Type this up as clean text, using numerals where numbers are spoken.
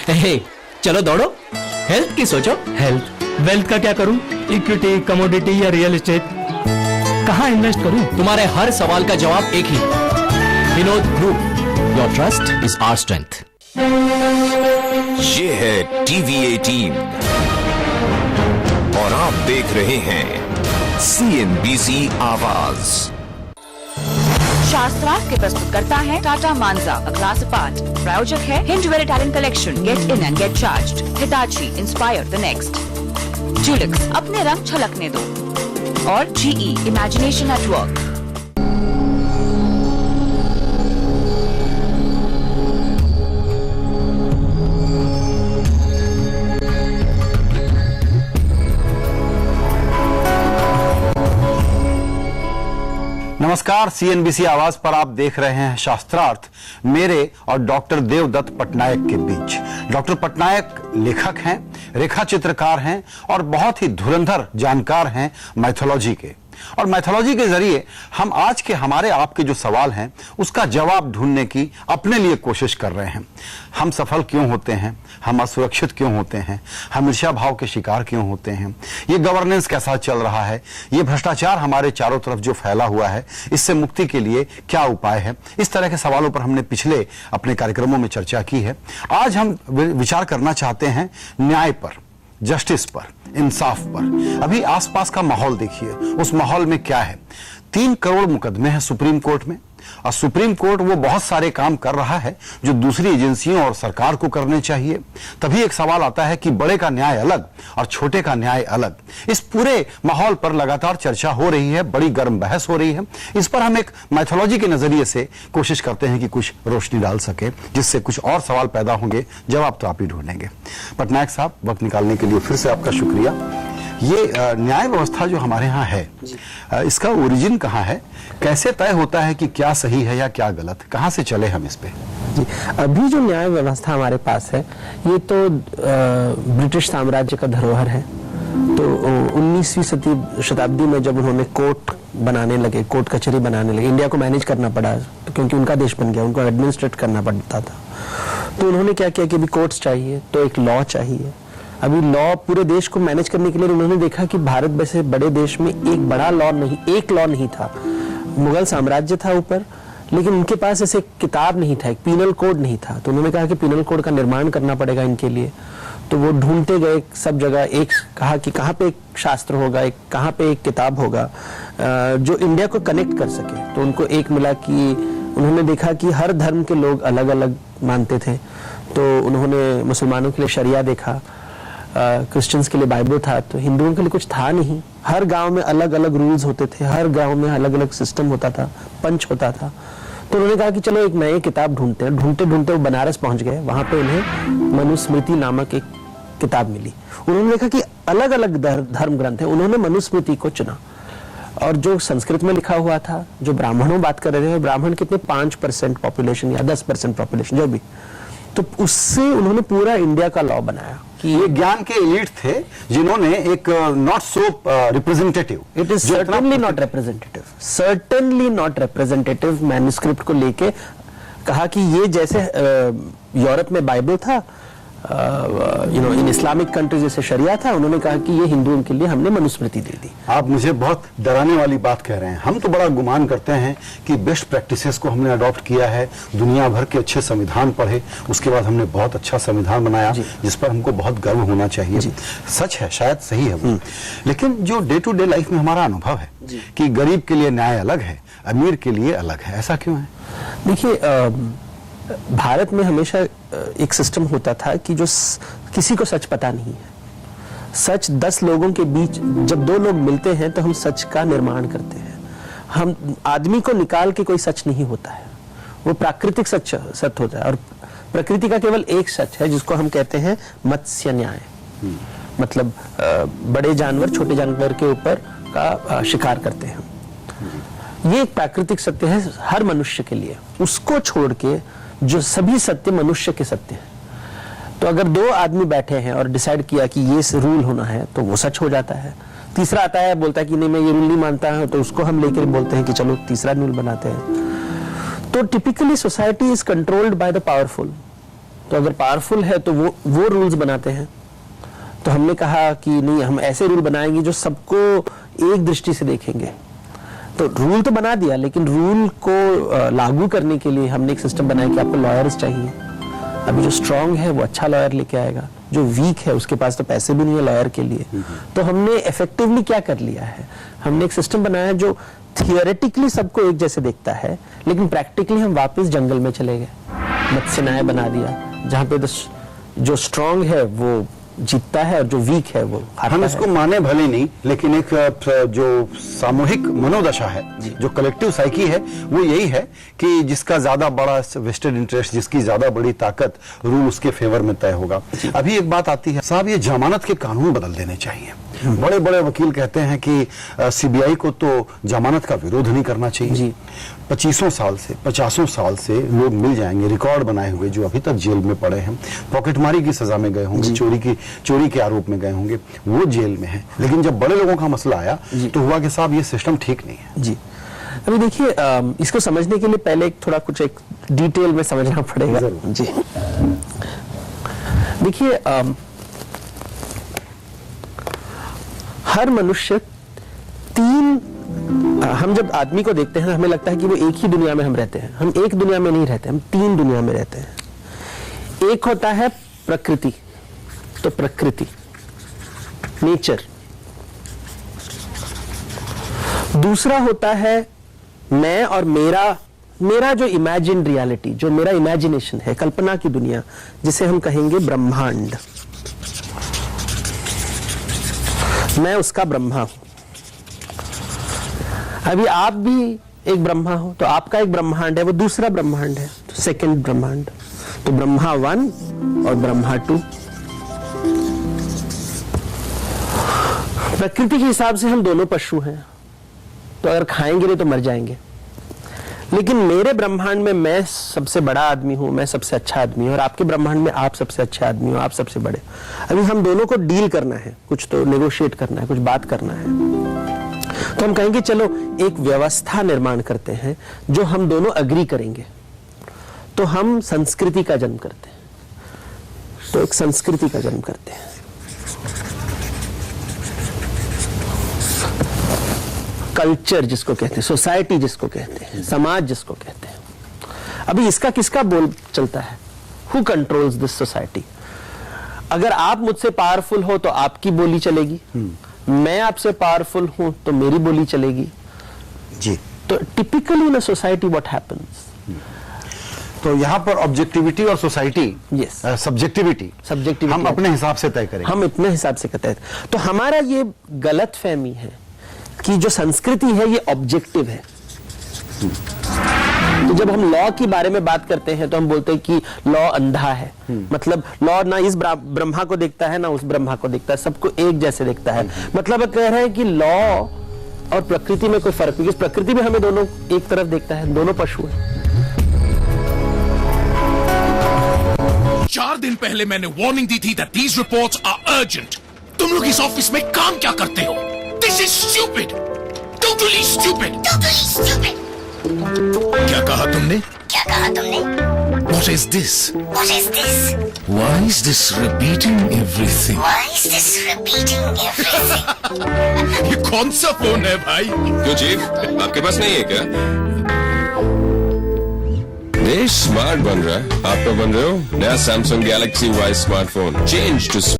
हे, चलो दौड़ो, हेल्थ की सोचो। हेल्थ, वेल्थ का क्या करूं? इक्विटी, कमोडिटी या रियल एस्टेट, कहां इन्वेस्ट करूं? तुम्हारे हर सवाल का जवाब एक ही, Vinod group, your trust is our strength. ये है टीवी 18 और आप देख रहे हैं CNBC आवाज। शास्त्रार्थ के प्रस्तुतकर्ता है टाटा मांजा, अ क्लास अपार्ट। प्रायोजक है Hindware talent collection, get in and get charged. Hitachi, inspire the next. ज्यूलिक्स, अपने रंग छलकने दो। और GE, इमेजिनेशन एट वर्क। नमस्कार, CNBC आवाज पर आप देख रहे हैं शास्त्रार्थ, मेरे और डॉक्टर देवदत्त पटनायक के बीच। डॉक्टर पटनायक लेखक हैं, रेखा चित्रकार हैं और बहुत ही धुरंधर जानकार हैं मैथोलॉजी के। और मैथोलॉजी के जरिए हम आज के हमारे आपके जो सवाल हैं उसका जवाब ढूंढने की अपने लिए कोशिश कर रहे हैं। हम सफल क्यों होते हैं, हम असुरक्षित क्यों होते हैं, हम ईर्ष्या भाव के शिकार क्यों होते हैं, ये गवर्नेंस कैसा चल रहा है, ये भ्रष्टाचार हमारे चारों तरफ जो फैला हुआ है, इससे मुक्ति के लिए क्या उपाय है। इस तरह के सवालों पर हमने पिछले अपने कार्यक्रमों में चर्चा की है। आज हम विचार करना चाहते हैं न्याय पर, जस्टिस पर, इंसाफ पर। अभी आसपास का माहौल देखिए, उस माहौल में क्या है। 3 करोड़ मुकदमे हैं सुप्रीम कोर्ट में, और सुप्रीम कोर्ट वो बहुत सारे काम कर रहा है जो दूसरी एजेंसियों और सरकार को करने चाहिए। तभी एक सवाल आता है कि बड़े का न्याय अलग और छोटे का न्याय अलग। इस पूरे माहौल पर लगातार चर्चा हो रही है, बड़ी गर्म बहस हो रही है। इस पर हम एक मैथोलॉजी के नजरिए से कोशिश करते हैं कि कुछ रोशनी डाल सके, जिससे कुछ और सवाल पैदा होंगे। जवाब तो आप ही ढूंढेंगे। पटनायक साहब, वक्त निकालने के लिए फिर से आपका शुक्रिया। ये न्याय व्यवस्था जो हमारे यहाँ है, इसका ओरिजिन कहाँ है, कैसे तय होता है कि क्या सही है या क्या गलत, कहाँ से चले हम इस पे? जी, अभी जो न्याय व्यवस्था हमारे पास है ये तो ब्रिटिश साम्राज्य का धरोहर है। तो 19वीं शताब्दी में जब उन्होंने कोर्ट बनाने लगे, कोर्ट कचहरी बनाने लगे, इंडिया को मैनेज करना पड़ा क्योंकि उनका देश बन गया, उनको एडमिनिस्ट्रेट करना पड़ता था। तो उन्होंने क्या किया कि अभी कोर्ट्स चाहिए तो एक लॉ चाहिए। अभी लॉ पूरे देश को मैनेज करने के लिए उन्होंने देखा कि भारत जैसे बड़े देश में एक बड़ा लॉ नहीं, एक लॉ नहीं था। मुगल साम्राज्य था ऊपर, लेकिन उनके पास ऐसे किताब नहीं था, एक पीनल कोड नहीं था। तो उन्होंने कहा कि पीनल कोड का निर्माण करना पड़ेगा इनके लिए। तो वो ढूंढते गए सब जगह, एक कहा कि कहाँ पे एक शास्त्र होगा, एक कहाँ पे एक किताब होगा जो इंडिया को कनेक्ट कर सके। तो उनको एक मिला कि उन्होंने देखा कि हर धर्म के लोग अलग अलग मानते थे। तो उन्होंने मुसलमानों के लिए शरिया देखा, क्रिश्चियंस के लिए बाइबल था, तो हिंदुओं के लिए कुछ था नहीं। हर गांव में अलग अलग रूल्स होते थे, हर गांव में अलग अलग सिस्टम होता था, पंच होता था। तो उन्होंने कहा कि चलो एक नई किताब ढूंढते हैं। ढूंढते ढूंढते वो बनारस पहुंच गए। वहां पे उन्हें मनुस्मृति नामक एक किताब मिली। उन्होंने देखा कि अलग अलग धर्म ग्रंथ है, उन्होंने मनुस्मृति को चुना। और जो संस्कृत में लिखा हुआ था, जो ब्राह्मणों बात कर रहे थे, ब्राह्मण कितने 5% पॉपुलेशन या 10% पॉपुलेशन जो भी, तो उससे उन्होंने पूरा इंडिया का लॉ बनाया। कि ये ज्ञान के एलीट थे जिन्होंने एक not so representative, it is certainly not representative, certainly not representative manuscript को लेके कहा कि ये जैसे यूरोप में बाइबल था, इन इस्लामिक कंट्री जैसे शरिया था, उन्होंने कहा कि ये हिंदुओं के लिए हमने मनुस्मृति दे दी। आप मुझे बहुत डराने वाली बात कह रहे हैं। हम तो बड़ा गुमान करते हैं कि बेस्ट प्रैक्टिसेस को हमने अडॉप्ट किया है, दुनिया भर के अच्छे संविधान पढ़े, उसके बाद हमने बहुत अच्छा संविधान बनाया जिस पर हमको बहुत गर्व होना चाहिए। सच है, शायद सही है वो। लेकिन जो डे टू डे लाइफ में हमारा अनुभव है कि गरीब के लिए न्याय अलग है, अमीर के लिए अलग है, ऐसा क्यों है? देखिए, भारत में हमेशा एक सिस्टम होता था कि जो किसी को सच पता नहीं है। सच 10 लोगों के बीच जब 2 लोग मिलते हैं तो हम सच का निर्माण करते हैं। हम आदमी को निकाल के कोई सच नहीं होता है, वो प्राकृतिक सत्य होता है। और प्रकृति का केवल एक सच है जिसको हम कहते हैं मत्स्य न्याय। मतलब बड़े जानवर छोटे जानवर के ऊपर का शिकार करते हैं। ये एक प्राकृतिक सत्य है हर मनुष्य के लिए। उसको छोड़ के जो सभी सत्य मनुष्य के सत्य हैं। तो अगर 2 आदमी बैठे हैं और डिसाइड किया कि ये रूल होना है तो वो सच हो जाता है। तीसरा आता है, बोलता है कि नहीं मैं ये रूल नहीं मानता हूं, तो उसको हम लेकर बोलते हैं कि चलो तीसरा रूल बनाते हैं। तो typically society is controlled by the powerful. तो अगर पावरफुल है तो वो रूल्स बनाते हैं। तो हमने कहा कि नहीं, हम ऐसे रूल बनाएंगे जो सबको एक दृष्टि से देखेंगे। तो रूल तो बना दिया, लेकिन रूल को लागू करने के लिए हमने एक सिस्टम बनाया कि आपको लॉयर्स चाहिए। अभी जो स्ट्रांग है वो अच्छा लॉयर लेके आएगा, जो वीक है उसके पास तो पैसे भी नहीं है लॉयर के लिए। तो हमने इफेक्टिवली क्या कर लिया है, हमने एक सिस्टम बनाया जो थियोरेटिकली सबको एक जैसे देखता है, लेकिन प्रैक्टिकली हम वापस जंगल में चले गए, मत्स्य न्याय बना दिया, जहां पे जो स्ट्रांग है वो जीतता है और जो वीक है वो हारता हम है। इसको माने भले नहीं, लेकिन एक जो सामूहिक मनोदशा है, जो कलेक्टिव साइकी है, वो यही है कि जिसका ज्यादा बड़ा वेस्टेड इंटरेस्ट, जिसकी ज्यादा बड़ी ताकत, रूल उसके फेवर में तय होगा। अभी एक बात आती है साहब, ये जमानत के कानून बदल देने चाहिए। बड़े बड़े वकील कहते हैं कि सीबीआई को तो जमानत का विरोध नहीं करना चाहिए जी। 25 साल से 50 साल से लोग मिल जाएंगे रिकॉर्ड बनाए हुए जो अभी तक जेल में पड़े हैं, पॉकेटमारी की सजा में गए होंगे, चोरी के आरोप में गए होंगे, वो जेल में है। लेकिन जब बड़े लोगों का मसला आया तो हुआ कि साहब ये सिस्टम ठीक नहीं है जी। अभी देखिए, इसको समझने के लिए पहले कुछ एक डिटेल में समझना पड़ेगा जी। देखिए, हर मनुष्य हम जब आदमी को देखते हैं हमें लगता है कि वो एक ही दुनिया में हम रहते हैं। हम एक दुनिया में नहीं रहते, हम 3 दुनिया में रहते हैं। एक होता है प्रकृति, तो प्रकृति नेचर। दूसरा होता है मैं और मेरा जो इमेजिन रियलिटी, जो मेरा इमेजिनेशन है, कल्पना की दुनिया, जिसे हम कहेंगे ब्रह्मांड। मैं उसका ब्रह्मा हूं। अभी आप भी एक ब्रह्मा हो, तो आपका एक ब्रह्मांड है, वो दूसरा ब्रह्मांड है, तो सेकंड ब्रह्मांड। तो ब्रह्मा 1 और ब्रह्मा 2। प्रकृति के हिसाब से हम दोनों पशु हैं, तो अगर खाएंगे नहीं तो मर जाएंगे। लेकिन मेरे ब्रह्मांड में मैं सबसे बड़ा आदमी हूं, मैं सबसे अच्छा आदमी हूं, और आपके ब्रह्मांड में आप सबसे अच्छे आदमी हो, आप सबसे बड़े। अभी हम दोनों को डील करना है, कुछ तो नेगोशिएट करना है, कुछ बात करना है। तो हम कहेंगे चलो एक व्यवस्था निर्माण करते हैं जो हम दोनों अग्री करेंगे। तो हम संस्कृति का जन्म करते हैं, तो एक संस्कृति का जन्म करते हैं। कल्चर जिसको कहते हैं, सोसाइटी जिसको कहते हैं, समाज जिसको कहते हैं। अभी इसका किसका बोल चलता है? Who controls this society? अगर आप मुझसे पावरफुल हो तो आपकी बोली चलेगी, मैं आपसे पावरफुल हूं तो मेरी बोली चलेगी जी। तो typically in a society what happens, तो यहाँ पर ऑब्जेक्टिविटी और सोसाइटी, Yes. सब्जेक्टिविटी हम अपने हिसाब से तय करेंगे। हम अपने हिसाब से कहते हैं। तो हमारा ये गलत फहमी है कि जो संस्कृति है ये ऑब्जेक्टिव है। तो जब हम लॉ के बारे में बात करते हैं तो हम बोलते हैं कि लॉ अंधा है। मतलब लॉ ना इस ब्रह्मा को देखता है ना उस ब्रह्मा को देखता है, सबको एक जैसे देखता है। मतलब कह रहे हैं कि लॉ और प्रकृति में कोई फर्क नहीं, प्रकृति में हमें दोनों एक तरफ देखता है, दोनों पशु हैं। 4 दिन पहले मैंने वार्निंग दी थी that these reports are urgent। तुम लोग इस ऑफिस में काम क्या करते हो? This is stupid, totally stupid, totally stupid। क्या कहा तुमने? क्या कहा तुमने? What is this? What is this? Why is this repeating everything? Why is this repeating everything? ये कौन सा फोन है भाई? क्यों चीफ, आपके पास नहीं है क्या? देश स्मार्ट बन रहा है, आप तो बन रहे हो। नया Samsung Galaxy Y smartphone, change to